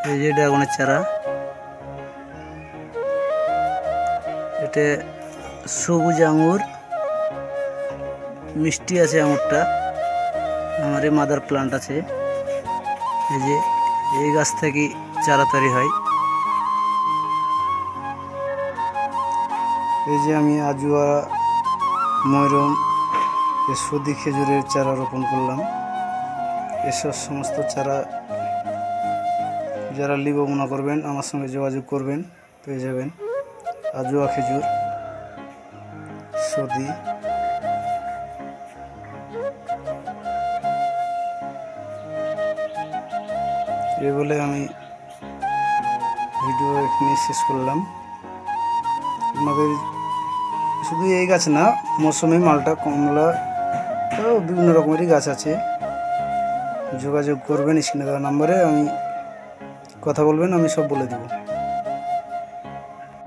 এই যে ড্রাগনের চারা, এটা সবুজ আঙুর, মিষ্টি আছে আঙুরটা। আমার এই মাদার প্লান্ট আছে, এই যে এই গাছ থেকে চারা তৈরি হয়। এই যে আমি আজুয়া, ময়রম, সদি খেজুরের চারা রোপণ করলাম। এসব সমস্ত চারা যারা লিব মনে করবেন আমার সঙ্গে যোগাযোগ করবেন, পেয়ে যাবেন। আজুয়া খেজুর, সদি। এই বলে আমি ভিডিও এখানে শেষ করলাম। আমাদের শুধু এই গাছ না, মৌসুমি মালটা, কমলা, বিভিন্ন রকমেরই গাছ আছে। যোগাযোগ করবেন স্ক্রিনে দেওয়া নাম্বারে, আমি কথা বলবেন, আমি সব বলে দেবো।